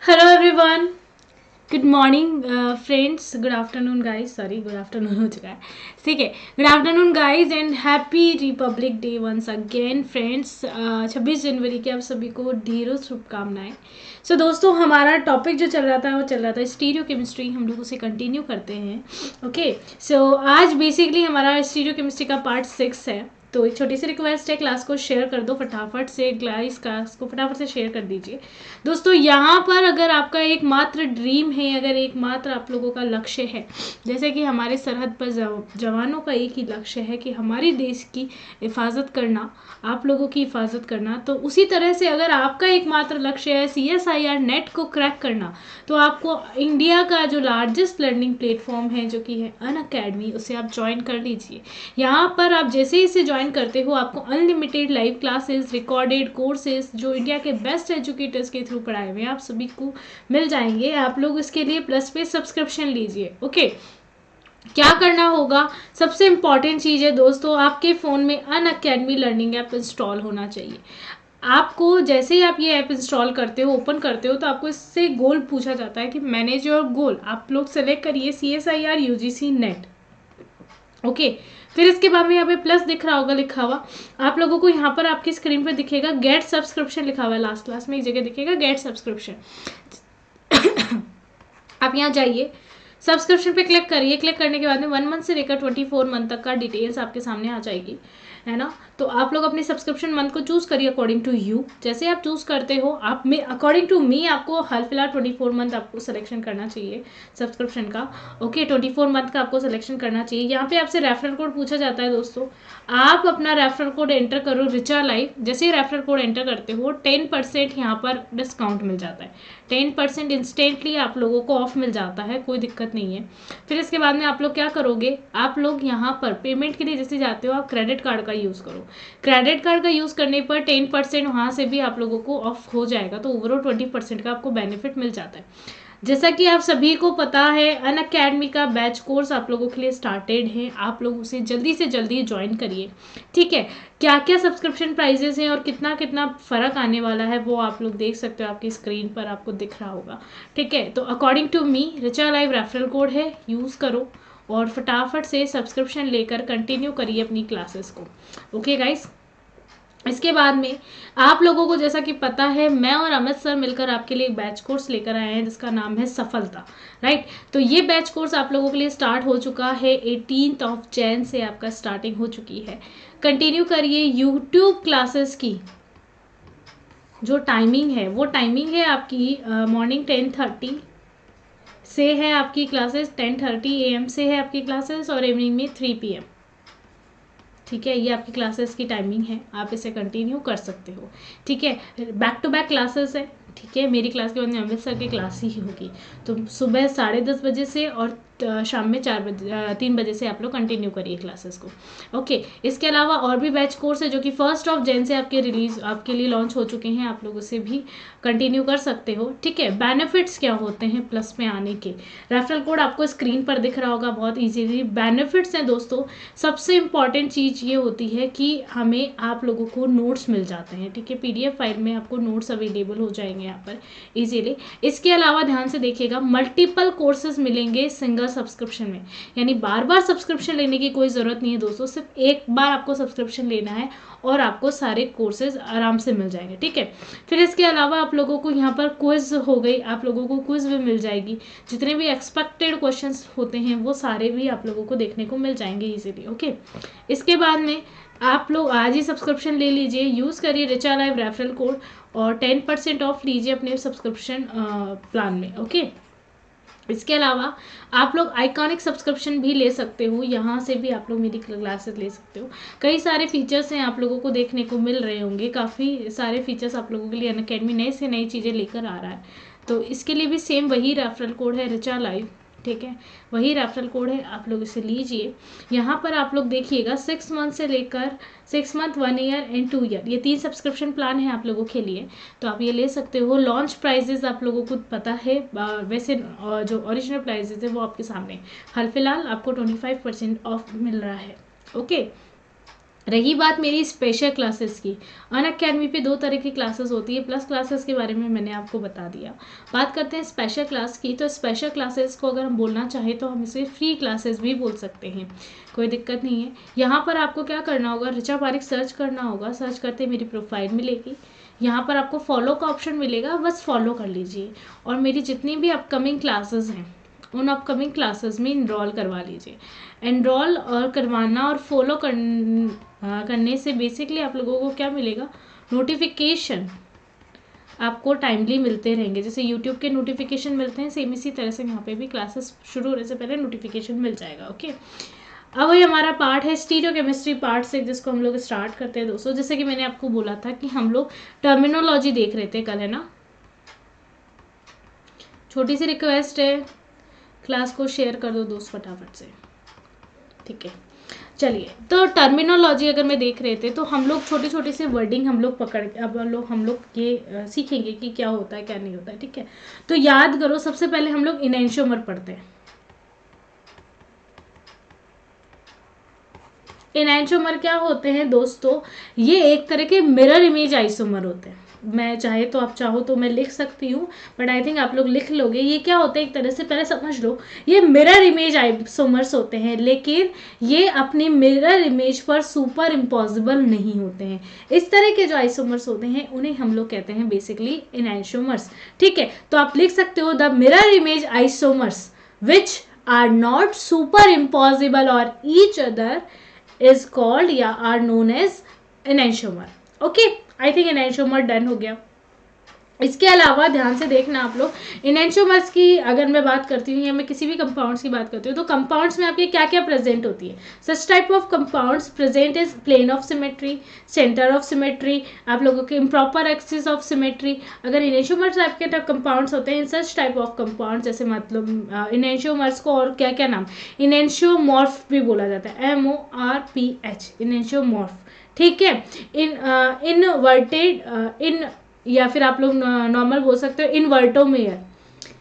Hello everyone, good morning friends, good afternoon guys, sorry good afternoon हो चुका है, ठीक है। Good afternoon guys and happy republic day once again friends. 26 जनवरी की आप सभी को ढेरों शुभकामनाएं। सो दोस्तों, हमारा टॉपिक जो चल रहा था स्टीरियो केमिस्ट्री, हम लोग उसे कंटिन्यू करते हैं। ओके, सो आज बेसिकली हमारा स्टीरियो केमिस्ट्री का पार्ट 6 है। तो एक छोटी सी रिक्वेस्ट है, क्लास को शेयर कर दो फटाफट से, क्लास को फटाफट से शेयर कर दीजिए दोस्तों। यहाँ पर अगर आपका एकमात्र ड्रीम है, अगर एकमात्र आप लोगों का लक्ष्य है, जैसे कि हमारे सरहद पर जवानों का एक ही लक्ष्य है कि हमारे देश की हिफाजत करना, आप लोगों की हिफाजत करना, तो उसी तरह से अगर आपका एकमात्र लक्ष्य है CSIR नेट को क्रैक करना, तो आपको इंडिया का जो लार्जेस्ट लर्निंग प्लेटफॉर्म है जो कि है अनअकैडमी, उसे आप ज्वाइन कर लीजिए। यहाँ पर आप जैसे ही इसे ज्वाइन करते हो, आपको unlimited live classes, recorded courses जो इंडिया के बेस्ट एजुकेटर्स के थ्रू पढ़ाए हुए हैं, आप सभी को मिल जाएंगे। आप लोग इसके लिए प्लस पे सब्सक्रिप्शन लीजिए। ओके, क्या करना होगा, सबसे इंपॉर्टेंट चीज़ है दोस्तों, आपके फ़ोन में अनअकैडमी लर्निंग ऐप इंस्टॉल होना चाहिए। आपको जैसे ही आप ये ऐप इंस्टॉल करते हो, ओपन करते हो, तो आपको इससे गोल पूछा जाता है कि मैनेज योर गोल। आप लोग सेलेक्ट करिए CSIR UGC नेट। ओके, फिर इसके बाद में यहाँ पे प्लस दिख रहा होगा लिखा हुआ, आप लोगों को यहाँ पर आपकी स्क्रीन पे दिखेगा गेट सब्सक्रिप्शन लिखा हुआ है, लास्ट क्लास में एक जगह दिखेगा गेट सब्सक्रिप्शन। आप यहाँ जाइए, सब्सक्रिप्शन पे क्लिक करिए। क्लिक करने के बाद में 1 मंथ से लेकर 24 मंथ तक का डिटेल्स आपके सामने आ जाएगी, है ना। तो आप लोग अपने सब्सक्रिप्शन मंथ को चूज करिए अकॉर्डिंग टू यू। जैसे आप चूज करते हो, आप में अकॉर्डिंग टू मी आपको हाल फिलहाल 24 मंथ आपको सिलेक्शन करना चाहिए सब्सक्रिप्शन का। ओके, 24 मंथ का आपको सिलेक्शन करना चाहिए। यहाँ पे आपसे रेफरल कोड पूछा जाता है दोस्तों, आप अपना रेफरल कोड एंटर करो रिचा लाइव। जैसे ही रेफरल कोड एंटर करते हो, 10% यहाँ पर डिस्काउंट मिल जाता है। 10% इंस्टेंटली आप लोगों को ऑफ मिल जाता है, कोई दिक्कत नहीं है। फिर इसके बाद में आप लोग क्या करोगे, आप लोग यहाँ पर पेमेंट के लिए जैसे जाते हो, आप क्रेडिट कार्ड का यूज़ करो। क्रेडिट कार्ड का यूज़ करने पर 10% वहाँ से भी आप लोगों को ऑफ हो जाएगा, तो ओवरऑल 20% का आपको बेनिफिट मिल जाता है। जैसा कि आप सभी को पता है, अनअकैडमी का बैच कोर्स आप लोगों के लिए स्टार्टेड है। आप लोग उसे जल्दी से जल्दी ज्वाइन करिए, ठीक है। क्या क्या सब्सक्रिप्शन प्राइजेस हैं और कितना कितना फ़र्क आने वाला है, वो आप लोग देख सकते हो, आपकी स्क्रीन पर आपको दिख रहा होगा, ठीक है। तो according to me, Richa live referral code है, यूज़ करो और फटाफट से सब्सक्रिप्शन लेकर कंटिन्यू करिए अपनी क्लासेस को। ओके गाइस, इसके बाद में आप लोगों को जैसा कि पता है, मैं और अमित सर मिलकर आपके लिए एक बैच कोर्स लेकर आए हैं जिसका नाम है सफलता, राइट। तो ये बैच कोर्स आप लोगों के लिए स्टार्ट हो चुका है, 18 जनवरी से आपका स्टार्टिंग हो चुकी है। कंटिन्यू करिए। यूट्यूब क्लासेस की जो टाइमिंग है, वो टाइमिंग है आपकी मॉर्निंग 10:30 से है आपकी क्लासेस, 10:30 AM से है आपकी क्लासेस, और इवनिंग में 3 PM, ठीक है। ये आपकी क्लासेस की टाइमिंग है, आप इसे कंटिन्यू कर सकते हो, ठीक है। बैक टू बैक क्लासेस है, ठीक है। मेरी क्लास के बाद में अमित सर की क्लास ही होगी, तो सुबह 10:30 से और शाम में 3 बजे से आप लोग कंटिन्यू करिए क्लासेस को। ओके, इसके अलावा और भी बैच कोर्स है जो कि 1 जनवरी से आपके लिए लॉन्च हो चुके हैं, आप लोग उसे भी कंटिन्यू कर सकते हो, ठीक है। बेनिफिट्स क्या होते हैं प्लस में आने के, रेफरल कोड आपको स्क्रीन पर दिख रहा होगा, बहुत ईजीली बेनिफिट्स हैं दोस्तों। सबसे इंपॉर्टेंट चीज़ ये होती है कि हमें आप लोगों को नोट्स मिल जाते हैं, ठीक है। PDF फाइल में आपको नोट्स अवेलेबल हो जाएंगे यहाँ पर इजीली। इसके अलावा ध्यान से देखिएगा, मल्टीपल कोर्सेज मिलेंगे सिंगल सब्सक्रिप्शन में, यानी बार बार सब्सक्रिप्शन लेने की कोई ज़रूरत नहीं है दोस्तों, सिर्फ एक बार आपको सब्सक्रिप्शन लेना है और आपको सारे कोर्सेज आराम से मिल जाएंगे, ठीक है। फिर इसके अलावा आप लोगों को यहाँ पर क्विज हो गई, आप लोगों को क्विज भी मिल जाएगी, जितने भी एक्सपेक्टेड क्वेश्चंस होते हैं वो सारे भी आप लोगों को देखने को मिल जाएंगे इजीली। ओके, इसके बाद में आप लोग आज ही सब्सक्रिप्शन ले लीजिए, यूज़ करिए रिचा लाइव रेफरल कोड और 10% ऑफ लीजिए अपने सब्सक्रिप्शन प्लान में। ओके, इसके अलावा आप लोग आइकॉनिक सब्सक्रिप्शन भी ले सकते हो, यहाँ से भी आप लोग मेरी क्लासेस ले सकते हो। कई सारे फीचर्स हैं आप लोगों को देखने को मिल रहे होंगे, काफ़ी सारे फीचर्स आप लोगों के लिए अनअकैडमी नई से नई चीज़ें लेकर आ रहा है। तो इसके लिए भी सेम वही रेफरल कोड है रिचा लाइव, ठीक है, वही रेफरल कोड है, आप लोग इसे लीजिए। यहाँ पर आप लोग देखिएगा 6 मंथ से लेकर 6 मंथ, 1 ईयर एंड 2 ईयर, ये 3 सब्सक्रिप्शन प्लान है आप लोगों के लिए, तो आप ये ले सकते हो। लॉन्च प्राइजेस आप लोगों को पता है, वैसे जो ओरिजिनल प्राइजेस है वो आपके सामने, हाल फिलहाल आपको 25% ऑफ मिल रहा है। ओके, रही बात मेरी स्पेशल क्लासेस की, अनअकैडमी पे 2 तरह की क्लासेस होती है, प्लस क्लासेस के बारे में मैंने आपको बता दिया। बात करते हैं स्पेशल क्लास की, तो स्पेशल क्लासेस को अगर हम बोलना चाहें तो हम इसे फ्री क्लासेस भी बोल सकते हैं, कोई दिक्कत नहीं है। यहाँ पर आपको क्या करना होगा, ऋचा पारिक सर्च करना होगा, सर्च करते मेरी प्रोफाइल मिलेगी, यहाँ पर आपको फॉलो का ऑप्शन मिलेगा, बस फॉलो कर लीजिए और मेरी जितनी भी अपकमिंग क्लासेस हैं उन अपकमिंग क्लासेस में इनरोल करवा लीजिए। एनरोल और करवाना और फॉलो करने से बेसिकली आप लोगों को क्या मिलेगा, नोटिफिकेशन आपको टाइमली मिलते रहेंगे। जैसे यूट्यूब के नोटिफिकेशन मिलते हैं, सेम इसी तरह से यहाँ पे भी क्लासेस शुरू होने से पहले नोटिफिकेशन मिल जाएगा। ओके, अब ये हमारा पार्ट है स्टीरियोकेमिस्ट्री पार्ट से, जिसको हम लोग स्टार्ट करते हैं दोस्तों। जैसे कि मैंने आपको बोला था कि हम लोग टर्मिनोलॉजी देख रहे थे कल, है ना। छोटी सी रिक्वेस्ट है, क्लास को शेयर कर दो दोस्त फटाफट से, ठीक है। चलिए, तो टर्मिनोलॉजी अगर मैं देख रहे थे तो हम लोग छोटी छोटी सी वर्डिंग हम लोग पकड़ के अब हम लोग ये सीखेंगे कि क्या होता है क्या नहीं होता है, ठीक है। तो याद करो, सबसे पहले हम लोग इनैंशियोमर पढ़ते हैं। इनैंशियोमर क्या होते हैं दोस्तों, ये एक तरह के मिरर इमेज आइसोमर होते हैं। मैं चाहे तो आप चाहो तो मैं लिख सकती हूँ, बट आई थिंक आप लोग लिख लोगे। ये क्या होता है, एक तरह से पहले समझ लो, ये मिरर इमेज आइसोमर्स होते हैं, लेकिन ये अपनी मिरर इमेज पर सुपर इम्पॉसिबल नहीं होते हैं। इस तरह के जो आइसोमर्स होते हैं उन्हें हम लोग कहते हैं बेसिकली इनैंशियोमर्स, ठीक है। तो आप लिख सकते हो the mirror image isomers which are not super impossible और ईच अदर is called या are known as enantiomer। Okay, I think enantiomer done हो गया। इसके अलावा ध्यान से देखना आप लोग, इनैंशियोमर्स की अगर मैं बात करती हूँ या मैं किसी भी कंपाउंड्स की बात करती हूँ, तो कंपाउंड्स में आपके क्या क्या प्रेजेंट होती है। Such type of compounds present is plane of symmetry, centre of symmetry, आप लोगों के इम्प्रॉपर एक्सिस ऑफ सिमेट्री। अगर इनैंशियोमर्स टाइप के कंपाउंड्स होते हैं, इन सच टाइप ऑफ कंपाउंड, जैसे मतलब इनैंशियोमर्स को और क्या क्या नाम, इनैंशियोमॉर्फ भी बोला जाता है, MORPH, इनैंशियोमॉर्फ, ठीक है। इनवर्टेड इन, या फिर आप लोग नॉर्मल बोल सकते हो इन्वर्टोमेयर,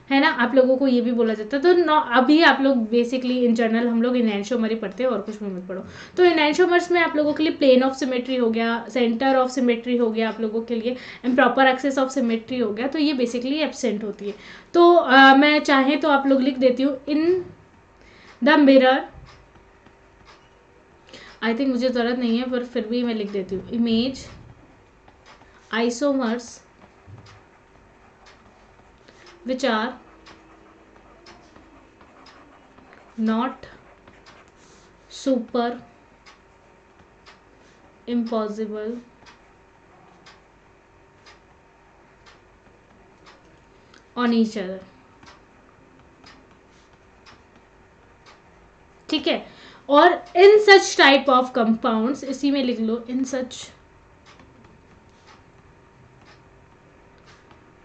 है ना, आप लोगों को ये भी बोला जाता है। तो अभी आप लोग बेसिकली इन जनरल हम लोग इनैंशियोमर ही पढ़ते हैं और कुछ भी मत पढ़ो। तो इनैंशियोमर्स में आप लोगों के लिए प्लेन ऑफ सिमेट्री हो गया, सेंटर ऑफ सिमेट्री हो गया, आप लोगों के लिए इम्प्रॉपर एक्सेस ऑफ सिमेट्री हो गया, तो ये बेसिकली एब्सेंट होती है। तो मैं चाहे तो आप लोग लिख देती हूँ in the mirror, I think मुझे ज़रूरत नहीं है पर फिर भी मैं लिख देती हूँ, image isomers which are not super impossible on each other, ठीक है। और इन सच टाइप ऑफ कंपाउंड्स, इसी में लिख लो, इन सच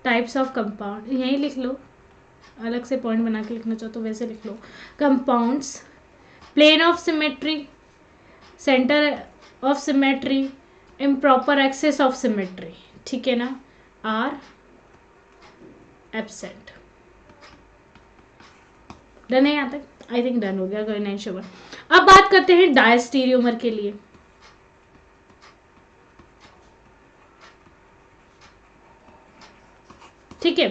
टाइप्स ऑफ कंपाउंड, यही लिख लो, अलग से पॉइंट बना के लिखना चाहो तो वैसे लिख लो। Compounds plane of symmetry, centre of symmetry, improper axis of symmetry, ठीक है ना, आर एब्सेंट। डन है यहाँ तक, आई थिंक डन हो गया इनैंशियोमर। अब बात करते हैं डायस्टीरियोमर के लिए। ठीक है,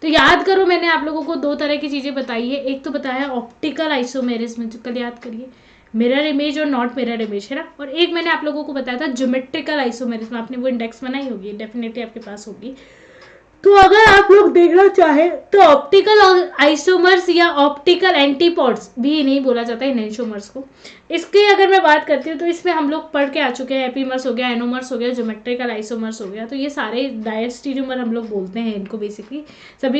तो याद करो मैंने आप लोगों को 2 तरह की चीजें बताई है। एक तो बताया ऑप्टिकल आइसोमेरिज्म, कल याद करिए, मिरर इमेज और नॉट मिरर इमेज, है ना। और एक मैंने आप लोगों को बताया था ज्योमेट्रिकल आइसोमेरिज्म, आपने वो इंडेक्स बनाई होगी, डेफिनेटली आपके पास होगी। तो अगर आप लोग देखना चाहें तो ऑप्टिकल आइसोमर्स या ऑप्टिकल एंटीपॉड्स भी नहीं बोला जाता है इनैंशियोमर्स को। इसकी अगर मैं बात करती हूँ तो इसमें हम लोग पढ़ के आ चुके हैं, एपीमर्स हो गया, एनोमर्स हो गया, ज्योमेट्रिकल आइसोमर्स हो गया, तो ये सारे डायस्टीरियोमर हम लोग बोलते हैं इनको बेसिकली,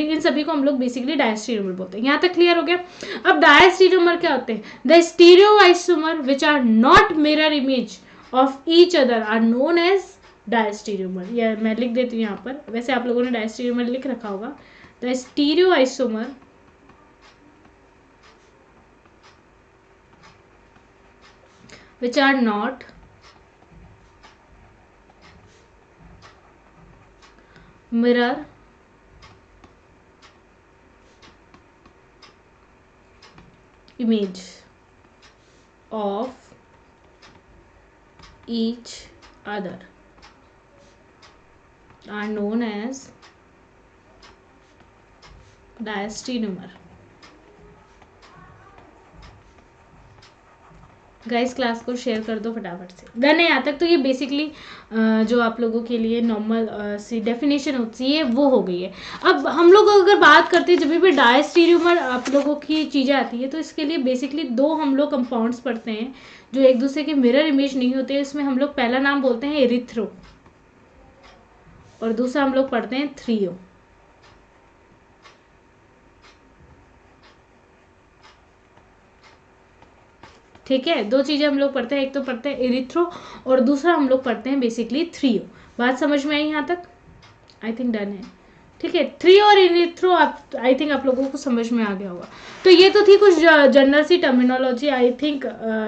इन सभी को हम लोग बेसिकली डायस्टीरियोमर बोलते हैं। यहाँ तक क्लियर हो गया। अब डायस्टीरियोमर क्या होते हैं, the stereo isomer which are not mirror image of each other are known as diastereomer. या मैं लिख देती हूँ यहाँ पर, वैसे आप लोगों ने डायस्टीरियोमर लिख रखा होगा, the stereo isomer which are not mirror image of each other are known as diastereomer. Guys class को शेयर कर दो फटाफट से। डन है यहाँ तक। तो ये बेसिकली जो आप लोगों के लिए नॉर्मल सी डेफिनेशन होती है वो हो गई है। अब हम लोग अगर बात करते हैं जब भी डायस्टेरियोमर आप लोगों की चीज़ें आती है तो इसके लिए बेसिकली दो हम लोग कंपाउंड्स पढ़ते हैं जो एक दूसरे के मिरर इमेज नहीं होते। इसमें हम लोग पहला नाम बोलते हैं एरिथ्रो और दूसरा हम लोग पढ़ते हैं थ्रियो। ठीक है, दो चीजें हम लोग पढ़ते हैं, एक तो पढ़ते हैं एरिथ्रो और दूसरा हम लोग पढ़ते हैं बेसिकली थ्रियो। बात समझ में आई यहाँ तक? आई थिंक डन है। ठीक है, थ्री और एरिथ्रो आप आई थिंक आप लोगों को समझ में आ गया होगा। तो ये तो थी कुछ जनरल सी टर्मिनोलॉजी। आई थिंक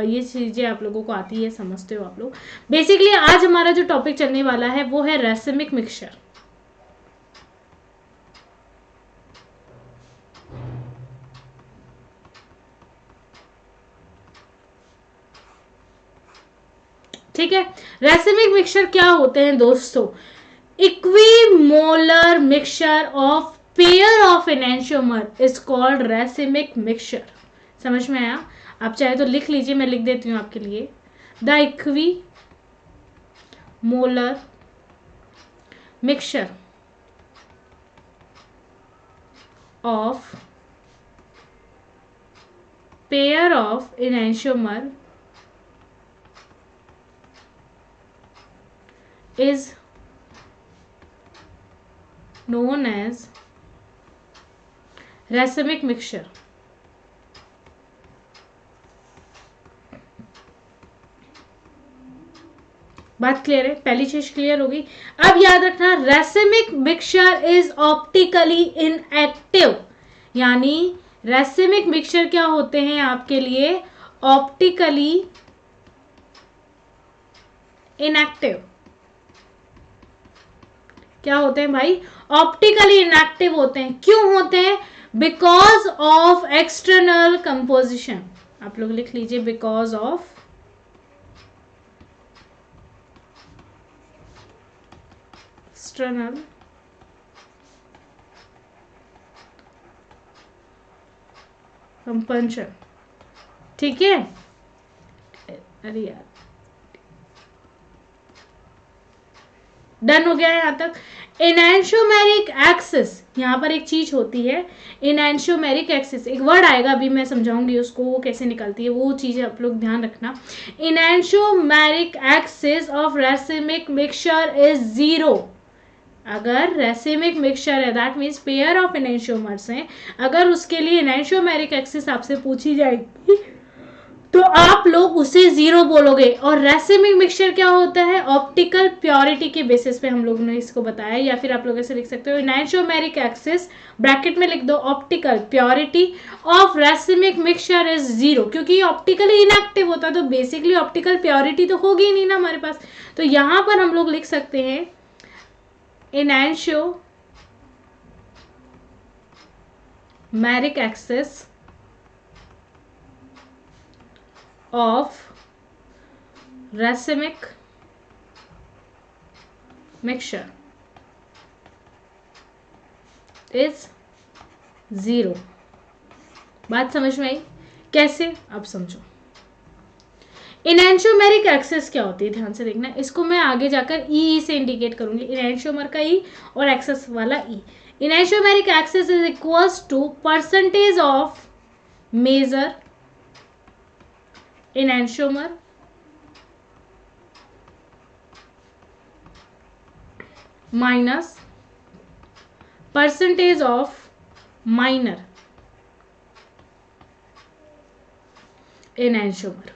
ये चीजें आप लोगों को आती है, समझते हो आप लोग। बेसिकली आज हमारा जो टॉपिक चलने वाला है वो है रेसिमिक मिक्सचर। ठीक है, रेसिमिक मिक्सचर क्या होते हैं दोस्तों? Equimolar mixture of pair of enantiomer is called racemic mixture. समझ में आया? आप चाहे तो लिख लीजिए, मैं लिख देती हूं आपके लिए। The equimolar mixture of pair of enantiomer is known as racemic mixture। बात क्लियर है? पहली चीज क्लियर होगी। अब याद रखना, racemic mixture is optically inactive. यानी रेसिमिक मिक्सचर क्या होते हैं आपके लिए? Optically inactive. क्या होते हैं भाई? ऑप्टिकली इनएक्टिव होते हैं। क्यों होते हैं? Because of external composition. आप लोग लिख लीजिए, बिकॉज ऑफ एक्सटर्नल कंपल्शन। ठीक है, अरे यार डन हो गया है यहां तक। एनेंटियोमेरिक एक्सिस, यहां पर एक चीज होती है एनेंटियोमेरिक एक्सिस, एक वर्ड आएगा अभी मैं समझाऊंगी उसको, वो कैसे निकलती है, वो चीजें आप लोग ध्यान रखना। Enantiomeric excess of racemic mixture is 0। अगर रेसिमिक मिक्सचर है, that means pair of enantiomers हैं, अगर उसके लिए एनेंटियोमेरिक एक्सिस आपसे पूछी जाएगी तो आप लोग उसे 0 बोलोगे। और रेसिमिक मिक्सचर क्या होता है? ऑप्टिकल प्योरिटी के बेसिस पे हम लोगों ने इसको बताया, या फिर आप लोग ऐसे लिख सकते हो, एनेंटियोमेरिक एक्सिस ब्रैकेट में लिख दो optical purity of racemic mixture is 0, क्योंकि ये ऑप्टिकली इनएक्टिव होता है तो बेसिकली ऑप्टिकल प्योरिटी तो होगी ही नहीं ना हमारे पास। तो यहां पर हम लोग लिख सकते हैं एनेंटियोमेरिक axis of racemic mixture is 0। बात समझ में आई? कैसे? अब समझो। एनेंटियोमेरिक एक्सिस क्या होती है, ध्यान से देखना। इसको मैं आगे जाकर ई से इंडिकेट करूंगी, एनेंटियोमर का ई और एक्सिस वाला E. Enantiomeric excess is equals to percentage of major enantiomer minus percentage of minor enantiomer।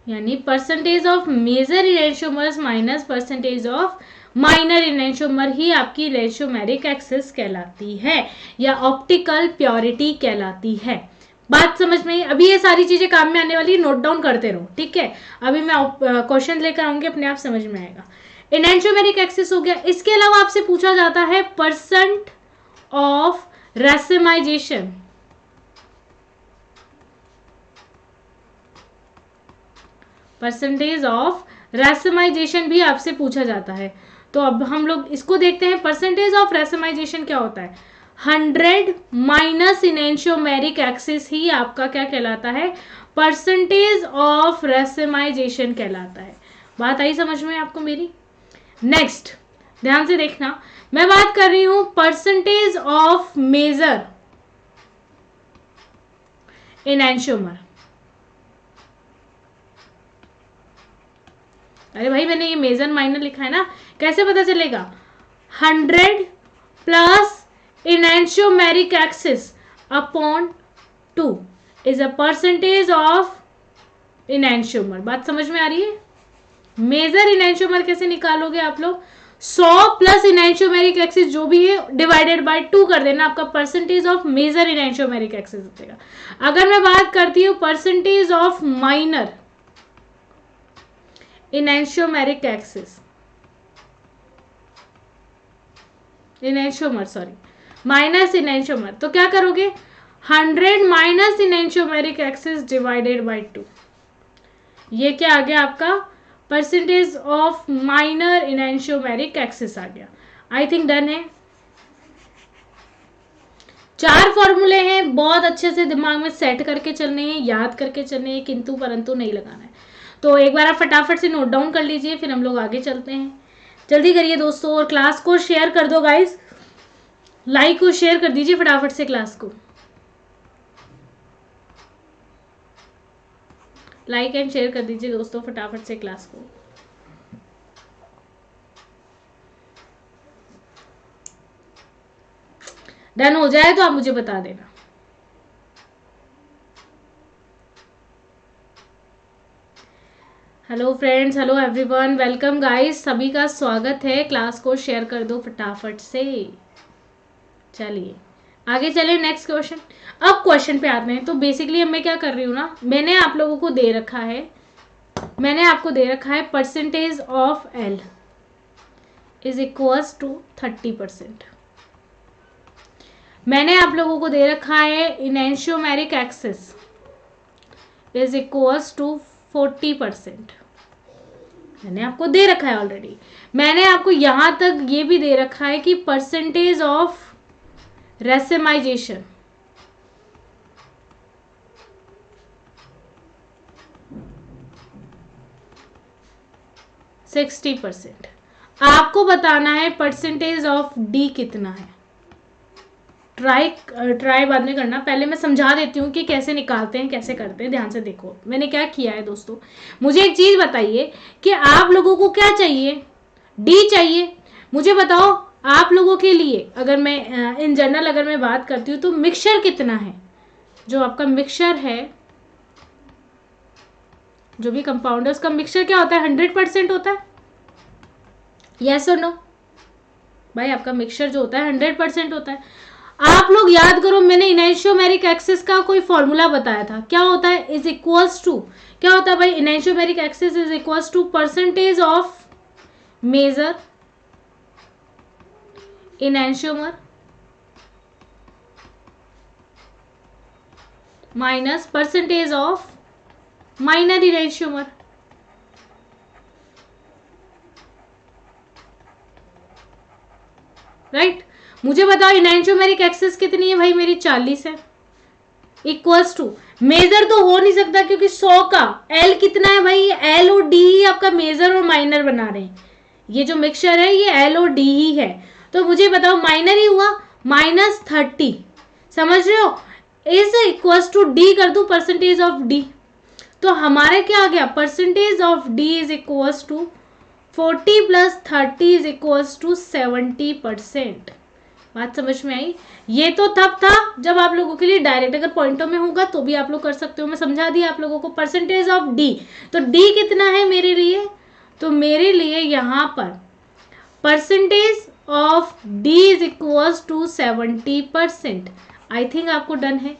यानी percentage of major enantiomers minus percentage of minor enantiomer ही आपकी एनेंटियोमेरिक एक्सिस कहलाती है या ऑप्टिकल प्योरिटी कहलाती है। बात समझ में? अभी ये सारी चीजें काम में आने वाली, नोट डाउन करते रहो। ठीक है, अभी मैं क्वेश्चन लेकर आऊंगी, अपने आप समझ में आएगा। एनेंटियोमेरिक एक्सिस हो गया। इसके अलावा आपसे पूछा जाता है percent of racemization. Percentage of racemization भी आपसे पूछा जाता है। तो अब हम लोग इसको देखते हैं। परसेंटेज ऑफ रैसमाइजेशन क्या होता है? 100 माइनस इनेंशियोमेरिक एक्सिस ही आपका क्या कहलाता है? परसेंटेज ऑफ रैसमाइजेशन कहलाता है। बात आई समझ में आपको मेरी? नेक्स्ट ध्यान से देखना, मैं बात कर रही हूं परसेंटेज ऑफ मेजर इनेंशियोमर। अरे भाई मैंने ये मेजर माइनर लिखा है ना, कैसे पता चलेगा? 100 plus enantiomeric excess upon 2 is a percentage of enantiomer. बात समझ में आ रही है? मेजर इनेंशियोमर कैसे निकालोगे आप लोग? 100 प्लस इनेंशियोमेरिक एक्सिस जो भी है डिवाइडेड बाय 2 कर देना, आपका percentage of major enantiomeric excess बचेगा। अगर मैं बात करती हूँ percentage of minor enantiomeric excess, enantiomer sorry minus enantiomer, तो क्या करोगे? 100 minus enantiomeric excess divided by 2। ये क्या आ गया आपका? Percentage of minor enantiomeric excess आ गया। आई थिंक डन है। 4 फॉर्मूले हैं, बहुत अच्छे से दिमाग में सेट करके चलने हैं, याद करके चलने हैं, किंतु परंतु नहीं लगाना है। तो एक बार आप फटाफट से नोट डाउन कर लीजिए, फिर हम लोग आगे चलते हैं। जल्दी करिए दोस्तों, और क्लास को शेयर कर दो गाइस, लाइक को शेयर कर दीजिए फटाफट से, क्लास को लाइक एंड शेयर कर दीजिए दोस्तों फटाफट से क्लास को। डन हो जाए तो आप मुझे बता देना। Hello friends, hello everyone, welcome guys, सभी का स्वागत है। क्लास को शेयर कर दो फटाफट से। चलिए आगे चले, नेक्स्ट क्वेश्चन। अब क्वेश्चन पे आते हैं। तो बेसिकली अब मैं क्या कर रही हूँ ना, मैंने आप लोगों को दे रखा है, मैंने आपको दे रखा है percentage of L is equals to 30%। मैंने आप लोगों को दे रखा है enantiomeric excess is equals to 40%। मैंने आपको दे रखा है ऑलरेडी। मैंने आपको यहां तक ये भी दे रखा है कि परसेंटेज ऑफ रैसमाइजेशन %60%। आपको बताना है परसेंटेज ऑफ डी कितना है। ट्राई बाद में करना, पहले मैं समझा देती हूँ कि कैसे निकालते हैं, कैसे करते हैं। ध्यान से देखो मैंने क्या किया है दोस्तों। मुझे एक चीज बताइए कि आप लोगों को क्या चाहिए? डी चाहिए। मुझे बताओ आप लोगों के लिए, अगर मैं इन जनरल अगर मैं बात करती हूँ तो मिक्सचर कितना है? जो आपका मिक्सचर है, जो भी कंपाउंड है उसका मिक्सचर क्या होता है? 100% होता है। यस और नो? भाई आपका मिक्सचर जो होता है 100% होता है। आप लोग याद करो, मैंने इनेंशियोमेरिक एक्सिस का कोई फॉर्मूला बताया था। क्या होता है? इज इक्वल्स टू, क्या होता है भाई? Enantiomeric excess is equals to percentage of major enantiomer minus percentage of minor enantiomer. Right? मुझे बताओ इनेंशियोमेरिक एक्सिस कितनी है भाई? मेरी 40 है। इक्वल्स टू, मेजर तो हो नहीं सकता क्योंकि 100 का एल कितना है भाई? एल और डी ही आपका मेजर और माइनर बना रहे हैं। ये जो मिक्सचर है ये एल और डी ही है। तो मुझे बताओ माइनर ही हुआ -30, समझ रहे हो? इज इक्वल्स टू डी कर दू परसेंटेज ऑफ डी, तो हमारे क्या आ गया? Percentage of D is equals to 40 plus 30 is equals to 70%। बात समझ में आई? ये तो तब था जब आप लोगों के लिए डायरेक्ट, अगर पॉइंटों में होगा तो भी आप लोग कर सकते हो। मैं समझा दी आप लोगों को परसेंटेज ऑफ डी। तो डी कितना है मेरे लिए? तो मेरे लिए यहाँ पर percentage of D is equals to 70%। I think आपको डन है।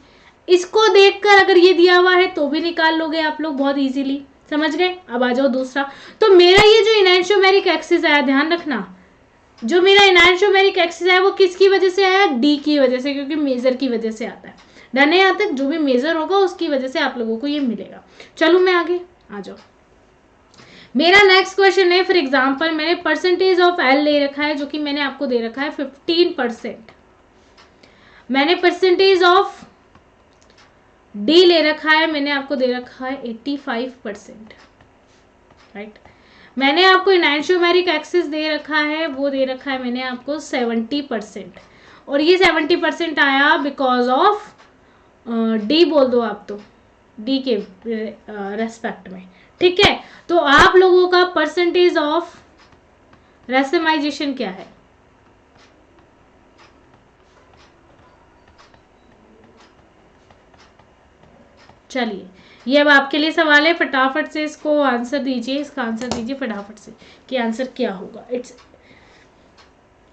इसको देखकर अगर ये दिया हुआ है तो भी निकाल लोगे आप लोग बहुत इजीली। समझ गए? अब आ जाओ दूसरा। तो मेरा ये जो इनेंशियोमेरिक एक्सिस आया, ध्यान रखना, जो मेरा इनेंशियोमेरिक एक्सिस है वो किसकी वजह से आया? डी की वजह से, क्योंकि मेजर की वजह से आता है। डन है यहाँ तक? जो भी मेजर होगा उसकी वजह से आप लोगों को ये मिलेगा। चलो मैं आगे आ जाओ। मेरा नेक्स्ट क्वेश्चन है, फॉर एग्जाम्पल मैंने परसेंटेज ऑफ एल ले रखा है जो कि मैंने आपको दे रखा है 15%, मैंने परसेंटेज ऑफ डी ले रखा है, मैंने आपको दे रखा है 85%, राइट। मैंने आपको इनैंशियोमेरिक एक्सिस दे रखा है, वो दे रखा है मैंने आपको 70%, और ये 70% आया बिकॉज ऑफ डी बोल दो आप, तो डी के रेस्पेक्ट में, ठीक है। तो आप लोगों का परसेंटेज ऑफ रेसिमाइजेशन क्या है? चलिए ये अब आपके लिए सवाल है, फटाफट से इसको आंसर दीजिए, इसका आंसर दीजिए फटाफट से कि आंसर क्या होगा। इट्स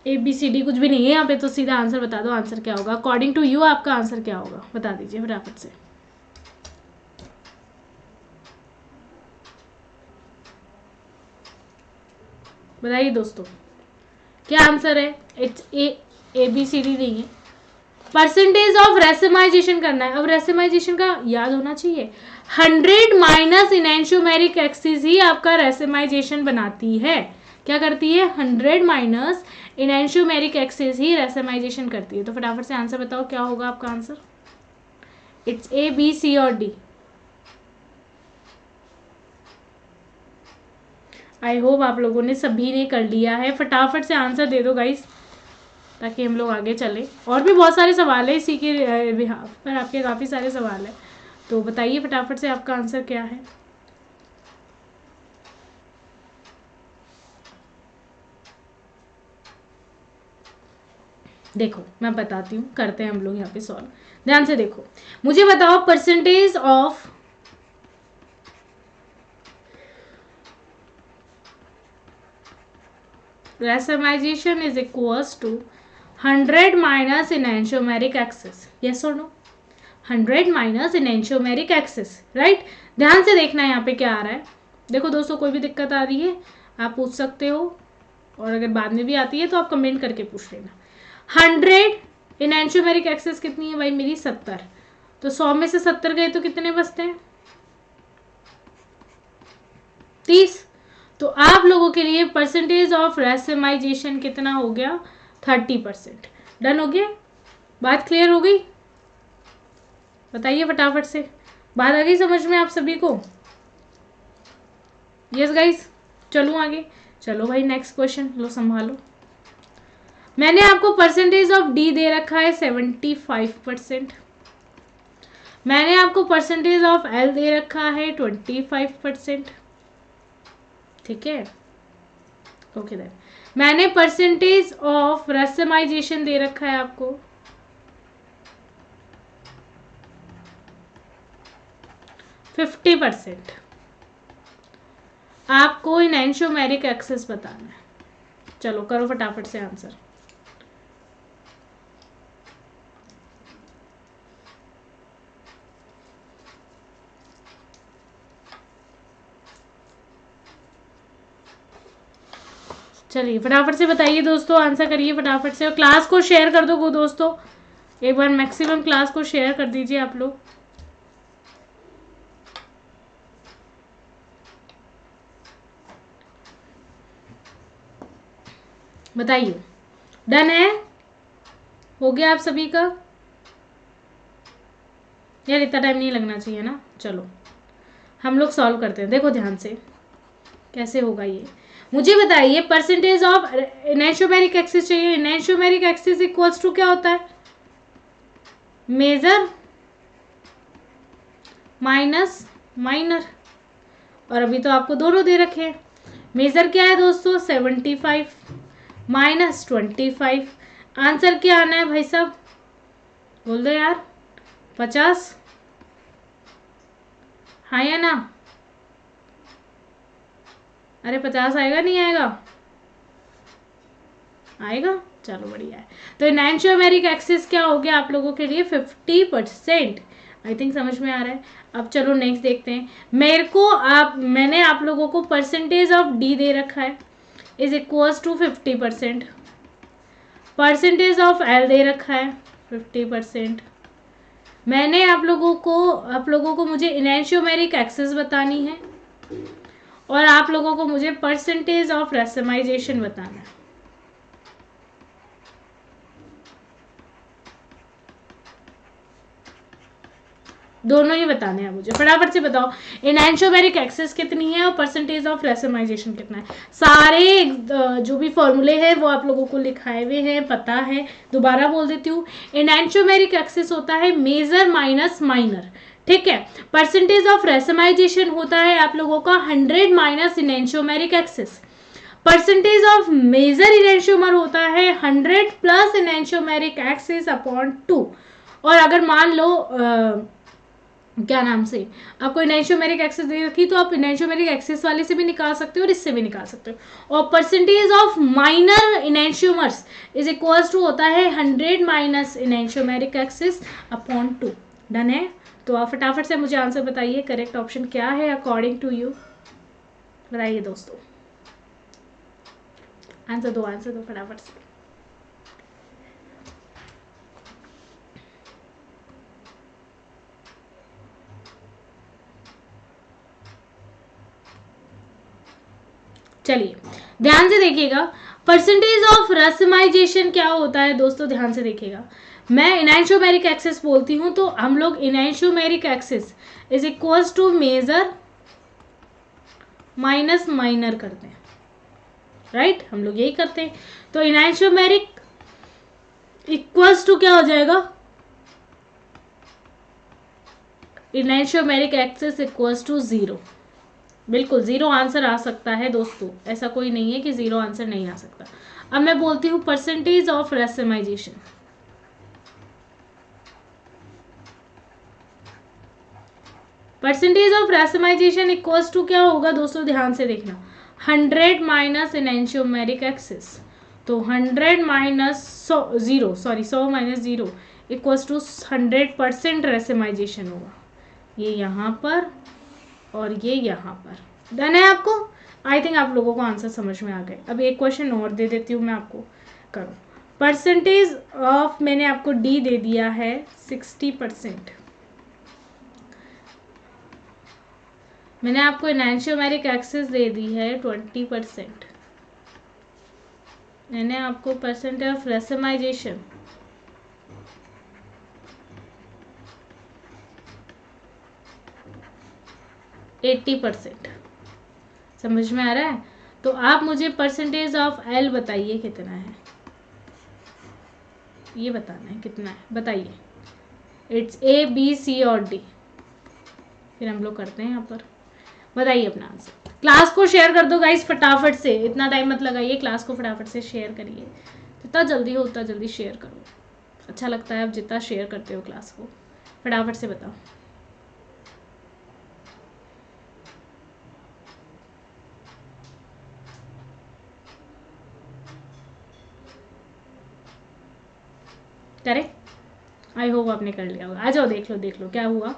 ABCD कुछ भी नहीं है यहाँ पे, तो सीधा आंसर बता दो, आंसर क्या होगा अकॉर्डिंग टू यू, आपका आंसर क्या होगा बता दीजिए फटाफट से। बताइए दोस्तों क्या आंसर है? इट्स ABCD नहीं है, परसेंटेज ऑफ रेसिमाइजेशन करना है। अब रेसिमाइजेशन का याद होना चाहिए, 100 माइनस इनैंशियोमेरिक एक्सिस ही आपका रेसिमाइजेशन बनाती है। क्या करती है? 100 माइनस इनैंशियोमेरिक एक्सिस ही रेसिमाइजेशन करती है। तो फटाफट से आंसर बताओ क्या होगा आपका answer? It's A, B, C और D। आई होप आप लोगों ने सभी ने कर लिया है, फटाफट से आंसर दे दो गाइस ताकि हम लोग आगे चले। और भी बहुत सारे सवाल है इसी के बिहाफ पर, आपके काफ़ी सारे सवाल है, तो बताइए फटाफट से आपका आंसर क्या है। देखो मैं बताती हूँ, करते हैं हम लोग यहाँ पे सॉल्व, ध्यान से देखो। मुझे बताओ percentage of racemization is equals to 100 minus enantiomeric excess, yes और no? 100 minus enantiomeric excess, right. ध्यान से देखना है यहाँ पे क्या आ रहा है। देखो दोस्तों कोई भी दिक्कत आ रही है आप पूछ सकते हो, और अगर बाद में भी आती है तो आप कमेंट करके पूछ लेना। 100 इनैंशियोमेरिक एक्सिस कितनी है भाई मेरी? 70। तो 100 में से 70 गए तो कितने बचते हैं? 30। तो आप लोगों के लिए परसेंटेज ऑफ रेसिमाइजेशन कितना हो गया? 30%। डन हो गया? बात क्लियर हो गई? बताइए फटाफट से, बात आ गई समझ में आप सभी को? यस गाइस, चलूँ आगे? चलो भाई नेक्स्ट क्वेश्चन लो, संभालो। मैंने आपको परसेंटेज ऑफ डी दे रखा है 75%, मैंने आपको परसेंटेज ऑफ एल दे रखा है 25%, ठीक है। ओके देन मैंने परसेंटेज ऑफ रेसिमाइजेशन दे रखा है आपको 50%। आपको इनैंशियोमेरिक एक्सिस बताना है। चलो करो फटाफट से आंसर। चलिए फटाफट से बताइए दोस्तों, आंसर करिए फटाफट से, और क्लास को शेयर कर दो दोस्तों, एक बार मैक्सिमम क्लास को शेयर कर दीजिए आप लोग। बताइए डन है? हो गया आप सभी का? यार इतना टाइम नहीं लगना चाहिए ना। चलो हम लोग सॉल्व करते हैं, देखो ध्यान से कैसे होगा ये। मुझे बताइए परसेंटेज ऑफ इनैंशियोमेरिक एक्सिस चाहिए। इनैंशियोमेरिक एक्सिस इक्वल्स टू क्या होता है? मेजर माइनस माइनर, और अभी तो आपको दोनों दे रखे हैं। मेजर क्या है दोस्तों? 75 माइनस 25। आंसर क्या आना है भाई साहब? बोल दो यार। 50, हाँ या ना? अरे 50 आएगा नहीं आएगा? आएगा, चलो बढ़िया है। तो इनैंशियोमेरिक एक्सिस क्या हो गया आप लोगों के लिए? 50%। आई थिंक समझ में आ रहा है। अब चलो नेक्स्ट देखते हैं। मैंने आप लोगों को परसेंटेज ऑफ डी दे रखा है is equals to 50%, percentage of L दे रखा है 50%। मैंने आप लोगों को मुझे इनैंशियोमेरिक एक्सिस बतानी है, और आप लोगों को मुझे परसेंटेज ऑफ रेसिमाइजेशन बताना है। दोनों ही बताने हैं मुझे, फटाफट से बताओ। एनैंशियोमेरिक एक्सेस कितनी है और परसेंटेज ऑफ रेसिमाइजेशन कितना है। सारे जो भी फॉर्मूले हैं वो आप लोगों को लिखाए हुए हैं, पता है। दोबारा बोल देती हूँ, एनैंशियोमेरिक एक्सेस होता है मेजर माइनस माइनर, ठीक है। परसेंटेज ऑफ रेसिमाइजेशन होता है आप लोगों का 100 minus enantiomeric excess. Percentage of major enantiomer होता है 100 प्लस एनैंशियोमेरिक एक्सेस अपॉन 2। और अगर मान लो क्या नाम से आपको इनेंशियोमेरिक एक्सेस दे रखी तो आप इनेंशियोमेरिक एक्सेस वाले से भी निकाल सकते हो और इससे भी निकाल सकते हो। और percentage of minor enantiomers is equals to होता है 100 minus enantiomeric excess upon 2। Done है। तो आप फटाफट से मुझे आंसर बताइए, करेक्ट ऑप्शन क्या है अकॉर्डिंग टू यू। बताइए दोस्तों, आंसर दो फटाफट से। चलिए ध्यान से देखिएगा, परसेंटेज ऑफ रेसिमाइजेशन क्या होता है दोस्तों, ध्यान से देखिएगा। मैं इनेंशियोमेरिक एक्सेस बोलती हूं तो हम लोग enantiomeric excess is equals to major minus minor करते हैं, राइट। हम लोग यही करते हैं। तो इनेंशियोमेरिक इक्वल्स टू क्या हो जाएगा, इनेंशियोमेरिक एक्सेस इक्वल्स टू 0। बिल्कुल 0 आंसर आ सकता है दोस्तों, ऐसा कोई नहीं है कि 0 आंसर नहीं आ सकता। अब मैं बोलती हूँ percentage of racemization. Percentage of racemization equals to क्या होगा दोस्तों, ध्यान से देखना, 100 माइनस एनैंशियोमेरिक एक्सेस। तो 100 minus 100 minus 0 equals to 100% racemization होगा। ये यहाँ पर और ये यहाँ पर। डन है आपको। आई थिंक आप लोगों को आंसर समझ में आ गए। अब एक क्वेश्चन और दे देती हूँ मैं आपको, करो। परसेंटेज ऑफ, मैंने आपको डी दे दिया है 60%। मैंने आपको एनैंशियोमेरिक एक्सेस दे दी है 20%। मैंने आपको परसेंटेज ऑफ रेसिमाइजेशन 80%। समझ में आ रहा है। तो आप मुझे परसेंटेज ऑफ एल बताइए कितना है, ये बताना है कितना है, बताइए। इट्स ए बी सी और डी, फिर हम लोग करते हैं यहाँ पर। बताइए अपना आंसर। क्लास को शेयर कर दो गाइस फटाफट से, इतना टाइम मत लगाइए, क्लास को फटाफट से शेयर करिए। जितना जल्दी हो उतना जल्दी शेयर करो, अच्छा लगता है आप जितना शेयर करते हो क्लास को। फटाफट से बताओ। करें, आई होप आपने कर लिया होगा। आ जाओ देख लो क्या हुआ।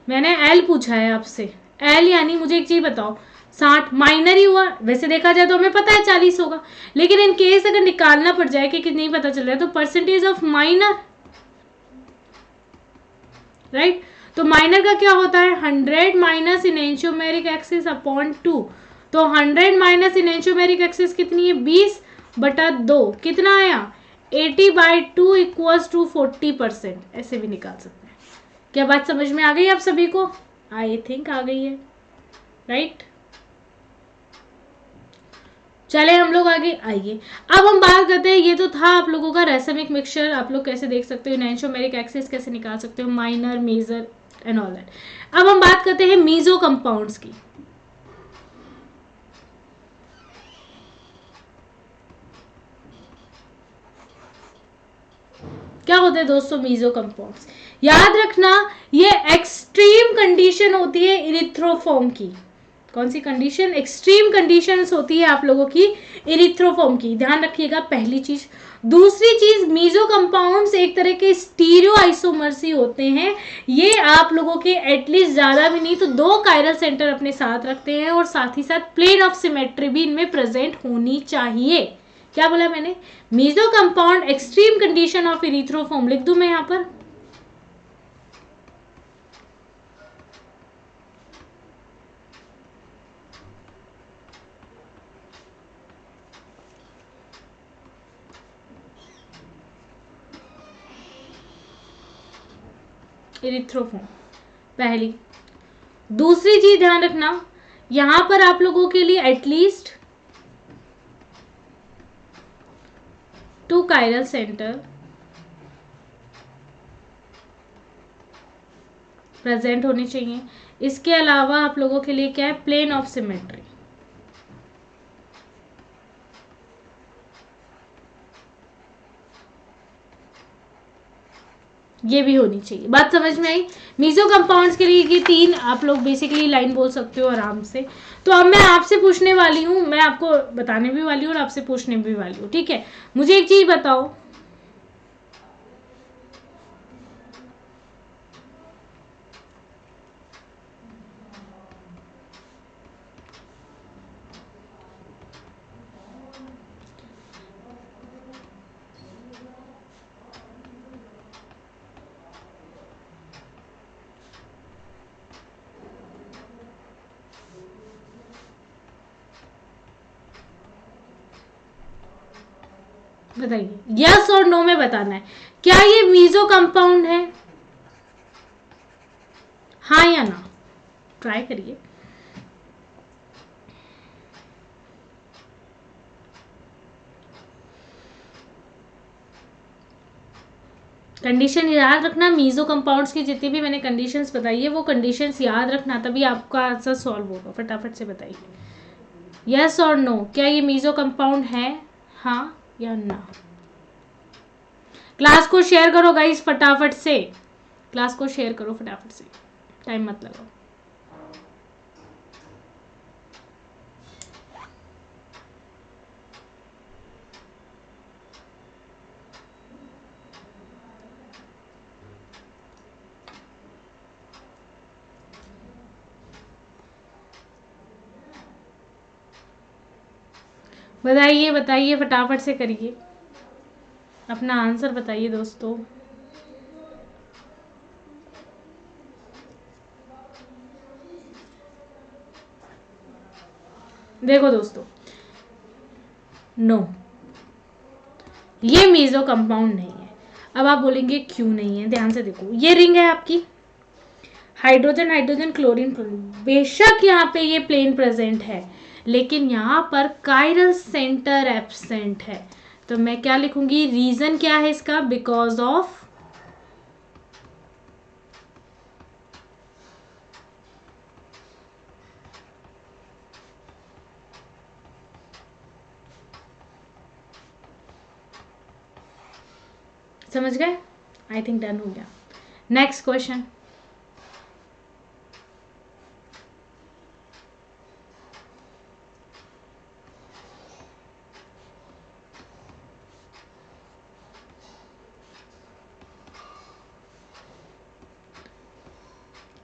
मैंने एल पूछा है आपसे, एल यानी मुझे एक चीज बताओ, 60 माइनर ही हुआ। वैसे देखा जाए तो हमें पता है 40 होगा, लेकिन इन केस अगर निकालना पड़ जाए कि नहीं पता चल रहा है तो परसेंटेज ऑफ माइनर, राइट। तो माइनर का क्या होता है 100 माइनस इनेंशियोमेरिक एक्सिस अपॉन 2। तो 100 माइनस इनेंशियोमेरिक एक्सिस कितनी है 20/2, कितना आया 80/2 इक्वल्स टू 40%। ऐसे भी निकाल सकते हैं। क्या बात समझ में आ गई आप सभी को? आई थिंक आ गई है, राइट। चले हम लोग आगे आइए। अब हम बात करते हैं, ये तो था आप लोगों का रेसिमिक मिक्सचर, आप लोग कैसे देख सकते हो, इनेंशियोमेरिक एक्सिस कैसे निकाल सकते हो, minor major and all that. अब हम बात करते हैं मीजो कंपाउंड्स की। क्या होते हैं दोस्तों मीजो कंपाउंड्स? याद रखना, ये एक्सट्रीम कंडीशन होती है इरिथ्रोफॉर्म की। कौन सी कंडीशन? एक्सट्रीम कंडीशंस होती है आप लोगों की इरिथ्रोफॉर्म की, ध्यान रखिएगा पहली चीज। दूसरी चीज, मीजो कंपाउंड्स एक तरह के स्टीरियो आइसोमर्स ही होते हैं। ये आप लोगों के एटलीस्ट ज्यादा भी नहीं तो 2 कायरल सेंटर अपने साथ रखते हैं और साथ ही साथ प्लेन ऑफ सिमेट्री भी इनमें प्रेजेंट होनी चाहिए। क्या बोला मैंने? Meso compound extreme condition of erythro form, लिख दूं मैं यहां पर? इरिथ्रोफॉर्म, पहली। दूसरी चीज ध्यान रखना, यहां पर आप लोगों के लिए एटलीस्ट 2 कायरल सेंटर प्रेजेंट होने चाहिए। इसके अलावा आप लोगों के लिए क्या है, प्लेन ऑफ सिमेट्री, ये भी होनी चाहिए। बात समझ में आई? मीजो कंपाउंड्स के लिए ये 3 आप लोग बेसिकली लाइन बोल सकते हो आराम से। तो अब मैं आपसे पूछने वाली हूँ, मैं आपको बताने भी वाली हूँ और आपसे पूछने भी वाली हूँ, ठीक है? मुझे एक चीज बताओ, बताइए, यस और नो में बताना है। क्या ये मीजो कंपाउंड है? हाँ या ना, ट्राई करिए। कंडीशन याद रखना, मीजो कंपाउंड्स की जितनी भी मैंने कंडीशंस बताई है वो कंडीशंस याद रखना, तभी आपका आंसर सॉल्व होगा। फटाफट से बताइए, यस और नो, क्या ये मीजो कंपाउंड है? हाँ या ना? क्लास को शेयर करो गाइस फटाफट से, क्लास को शेयर करो फटाफट से, टाइम मत लगाओ। बताइए बताइए, फटाफट से करिए, अपना आंसर बताइए दोस्तों। देखो दोस्तों, नो, ये मीजो कंपाउंड नहीं है। अब आप बोलेंगे क्यों नहीं है? ध्यान से देखो, ये रिंग है आपकी, हाइड्रोजन हाइड्रोजन क्लोरीन क्लोरीन, बेशक यहाँ पे ये प्लेन प्रेजेंट है, लेकिन यहाँ पर कायरल सेंटर एब्सेंट है। तो मैं क्या लिखूंगी, रीजन क्या है इसका, बिकॉज ऑफ समझ गए? आई थिंक डन हो गया। नेक्स्ट क्वेश्चन,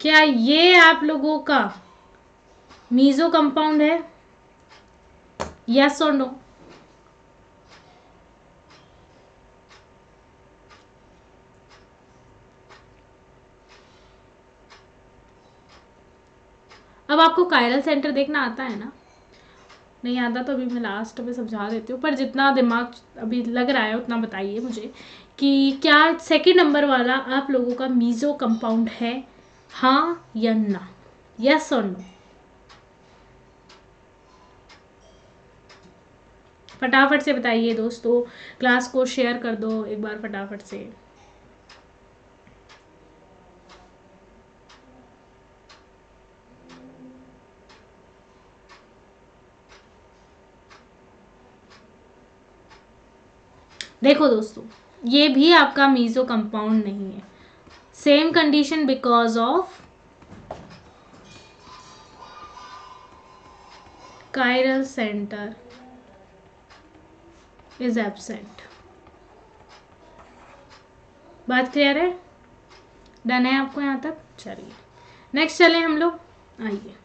क्या ये आप लोगों का मीजो कंपाउंड है? यस और नो? अब आपको कायरल सेंटर देखना आता है ना? नहीं आता तो अभी मैं लास्ट में समझा देती हूँ, पर जितना दिमाग अभी लग रहा है उतना बताइए मुझे कि क्या सेकंड नंबर वाला आप लोगों का मीजो कंपाउंड है, हाँ या ना? यस और नो? फटाफट से बताइए दोस्तों, क्लास को शेयर कर दो एक बार फटाफट से। देखो दोस्तों, ये भी आपका मीजो कंपाउंड नहीं है। Same condition, because of chiral centre is absent. बात क्लियर है? डन है आपको यहाँ तक? चलिए नेक्स्ट चले हम लोग, आइए।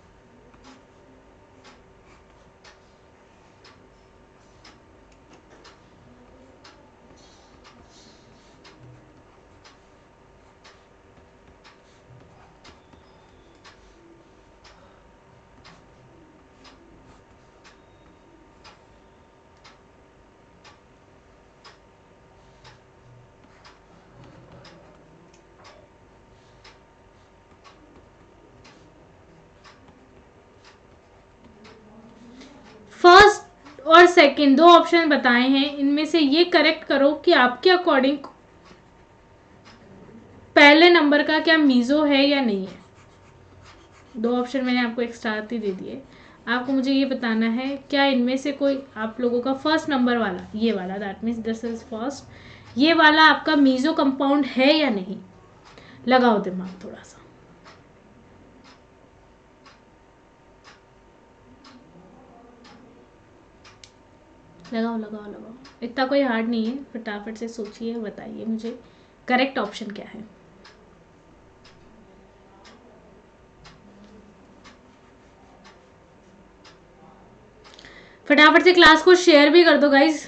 और सेकंड, दो ऑप्शन बताए हैं, इनमें से ये करेक्ट करो कि आपके अकॉर्डिंग पहले नंबर का क्या मीजो है या नहीं है। दो ऑप्शन मैंने आपको एक साथ ही दे दिए, आपको मुझे ये बताना है क्या इनमें से कोई आप लोगों का फर्स्ट नंबर वाला, ये वाला, that means this is first, ये वाला आपका मीजो कंपाउंड है या नहीं। लगाओ दिमाग थोड़ा सा, लगाओ लगाओ लगाओ, इतना कोई हार्ड नहीं है, फटाफट से सोचिए, बताइए मुझे करेक्ट ऑप्शन क्या है। फटाफट से क्लास को शेयर भी कर दो गाइज,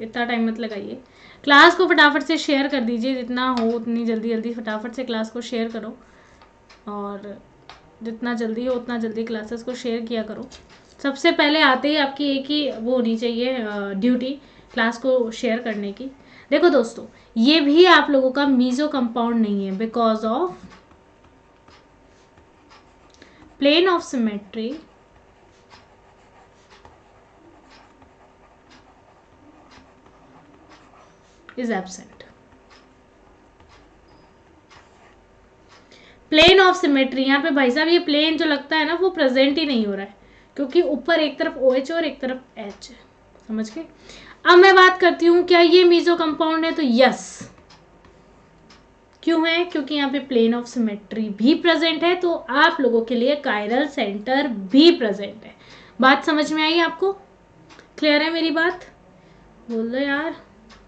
इतना टाइम मत लगाइए, क्लास को फटाफट से शेयर कर दीजिए, जितना हो उतनी जल्दी जल्दी फटाफट से क्लास को शेयर करो, और जितना जल्दी हो उतना जल्दी क्लासेस को शेयर किया करो। सबसे पहले आते ही आपकी एक ही वो होनी चाहिए ड्यूटी, क्लास को शेयर करने की। देखो दोस्तों, ये भी आप लोगों का मीजो कंपाउंड नहीं है, because of plane of symmetry is absent. Plane of symmetry, यहाँ पे भाई साहब ये प्लेन जो लगता है ना वो प्रेजेंट ही नहीं हो रहा है, क्योंकि ऊपर एक तरफ OH और एक तरफ H है, समझ गए। अब मैं बात करती हूँ क्या ये मीजो कंपाउंड है, तो यस। क्यों है, क्योंकि यहाँ पे प्लेन ऑफ सिमेट्री भी प्रेजेंट है, तो आप लोगों के लिए कायरल सेंटर भी प्रेजेंट है। बात समझ में आई आपको, क्लियर है मेरी बात, बोल दो यार,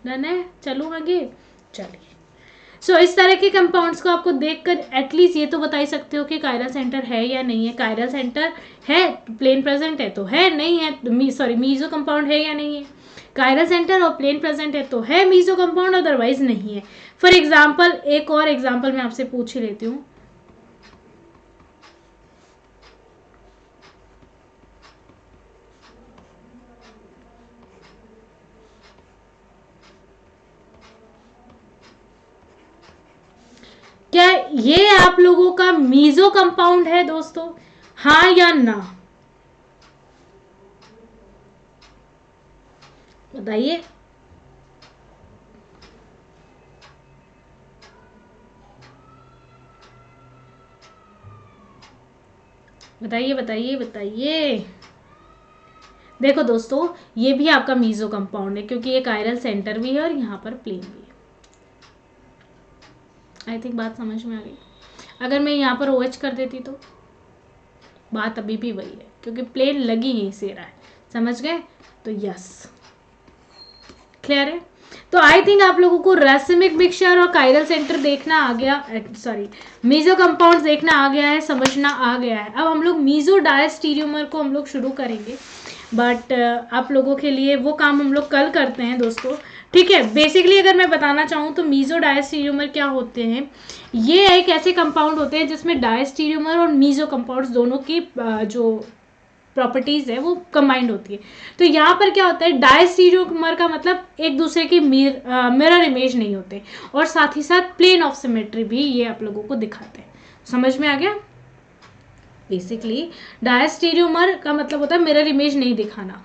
डन है, चलो आगे, चलिए। सो इस तरह के कंपाउंड्स को आपको देखकर एटलीस्ट ये तो बता ही सकते हो कि कायरल सेंटर है या नहीं है। कायरल सेंटर है, प्लेन प्रेजेंट है तो है, नहीं है सॉरी मीजो कंपाउंड है या नहीं है। कायरल सेंटर और प्लेन प्रेजेंट है तो है मीजो कंपाउंड, अदरवाइज नहीं है। फॉर एग्जाम्पल, एक और एग्जाम्पल मैं आपसे पूछ ही लेती हूँ। क्या ये आप लोगों का मीजो कंपाउंड है दोस्तों, हाँ या ना, बताइए। बताइए बताइए बताइए। देखो दोस्तों, ये भी आपका मीजो कंपाउंड है, क्योंकि ये कायरल सेंटर भी है और यहाँ पर प्लेन भी है। आई थिंक बात समझ में आ गई। अगर मैं यहाँ पर OH कर देती तो बात अभी भी वही है, क्योंकि प्लेन लगी ही से रहा है, समझ गए। तो यस, क्लियर है। तो आई थिंक आप लोगों को रेसिमिक मिक्सचर और कायरल सेंटर देखना आ गया, सॉरी मीजो कंपाउंड्स देखना आ गया है, समझना आ गया है। अब हम लोग मीजो डायस्टीरियोमर को हम लोग शुरू करेंगे, बट आप लोगों के लिए वो काम हम लोग कल करते हैं दोस्तों, ठीक है। बेसिकली अगर मैं बताना चाहूँ तो मीजो डायस्टीरियोमर क्या होते हैं, ये एक ऐसे कंपाउंड होते हैं जिसमें डायस्टीरियोमर और मीजो कंपाउंड्स दोनों की जो प्रॉपर्टीज है वो कंबाइंड होती है। तो यहाँ पर क्या होता है, डायस्टीरियोमर का मतलब एक दूसरे की मिरर इमेज नहीं होते, और साथ ही साथ प्लेन ऑफ सिमेट्री भी ये आप लोगों को दिखाते हैं। समझ में आ गया। बेसिकली डायस्टीरियोमर का मतलब होता है मिरर इमेज नहीं दिखाना।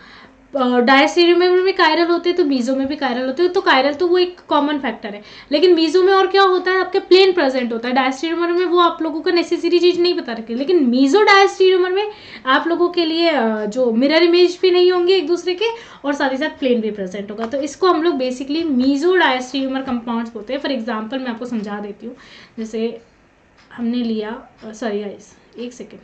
डायस्टीरियोमर में कायरल होते हैं तो मीजो में भी कायरल होते हैं, तो कायरल तो वो एक कॉमन फैक्टर है, लेकिन मीजो में और क्या होता है, आपके प्लेन प्रेजेंट होता है। डायस्टीरियोमर में वो आप लोगों का नेसेसरी चीज नहीं बता रखी, लेकिन मीजो डायस्टीरियोमर में आप लोगों के लिए जो मिरर इमेज भी नहीं होंगे एक दूसरे के, और साथ ही साथ प्लेन भी प्रेजेंट होगा। तो इसको हम लोग बेसिकली मीजो डायस्टीरियोमर कंपाउंड्स होते हैं। फॉर एग्जाम्पल मैं आपको समझा देती हूँ, जैसे हमने लिया, सॉरी गाइस एक सेकेंड,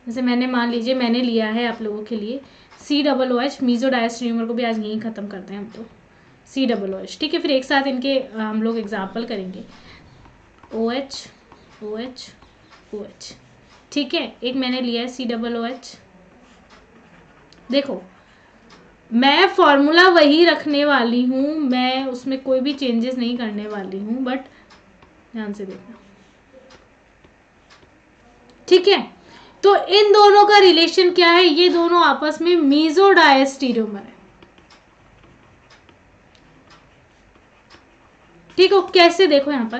जैसे मैंने मान लीजिए मैंने लिया है आप लोगों के लिए COOH, मीजो डायस्टीरियोमर को भी आज यहीं ख़त्म करते हैं हम तो, COOH, ठीक है। फिर एक साथ इनके हम लोग एग्जाम्पल करेंगे, OH OH OH, ठीक है। एक मैंने लिया है COOH। देखो मैं फॉर्मूला वही रखने वाली हूँ, मैं उसमें कोई भी चेंजेस नहीं करने वाली हूँ, बट ध्यान से देखना, ठीक है। तो इन दोनों का रिलेशन क्या है, ये दोनों आपस में मीजो डायस्टीरियोमर है, ठीक है। कैसे, देखो यहाँ पर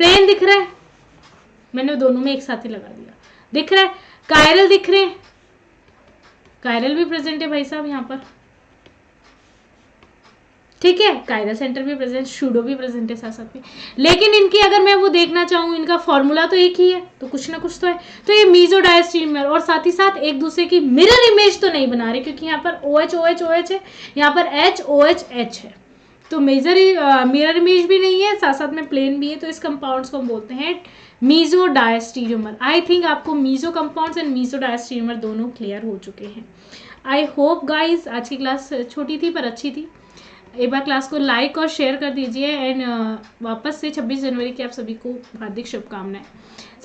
प्लेन दिख रहा है, मैंने दोनों में एक साथ ही लगा दिया, दिख रहा है। कायरल दिख रहे हैं, कायरल भी प्रेजेंट है भाई साहब यहाँ पर, ठीक है। कायरा सेंटर भी प्रेजेंट, शूडो भी प्रेजेंट है साथ साथ में, लेकिन इनकी अगर मैं वो देखना चाहूँ, इनका फॉर्मूला तो एक ही है, तो कुछ ना कुछ तो है। तो ये मीजो डायस्ट्रीमर और साथ ही साथ एक दूसरे की मिरर इमेज तो नहीं बना रहे, क्योंकि यहाँ पर OH OH OH है, यहाँ पर HOH H है, तो मिरर इमेज भी नहीं है, साथ साथ में प्लेन भी है। तो इस कंपाउंड्स को हम बोलते हैं मीजो डायस्टीरियोमर। आई थिंक आपको meso compounds and meso diastereomer दोनों क्लियर हो चुके हैं। आई होप गाइज आज की क्लास छोटी थी पर अच्छी थी। एक बार क्लास को लाइक और शेयर कर दीजिए एंड वापस से 26 जनवरी की आप सभी को हार्दिक शुभकामनाएं।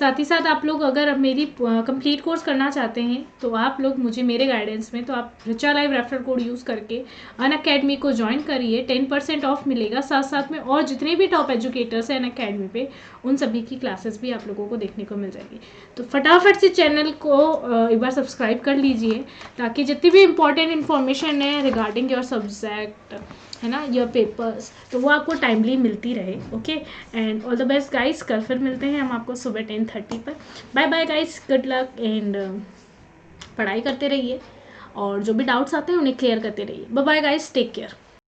साथ ही साथ आप लोग अगर मेरी कंप्लीट कोर्स करना चाहते हैं तो आप लोग मुझे मेरे गाइडेंस में, तो आप Richa live referral code use करके अनअकैडमी को ज्वाइन करिए, 10% ऑफ मिलेगा। साथ साथ में और जितने भी टॉप एजुकेटर्स हैं अनअकैडमी पे, उन सभी की क्लासेस भी आप लोगों को देखने को मिल जाएगी। तो फटाफट से चैनल को एक बार सब्सक्राइब कर लीजिए, ताकि जितनी भी इंपॉर्टेंट इन्फॉर्मेशन है रिगार्डिंग योर सब्जेक्ट, है ना, योर पेपर्स, तो वो आपको टाइमली मिलती रहे। Okay, and all the best guys. कल फिर मिलते हैं हम आपको सुबह 10:30 पर। Bye bye guys, good luck and पढ़ाई करते रहिए और जो भी डाउट्स आते हैं उन्हें क्लियर करते रहिए। Bye bye guys, take care.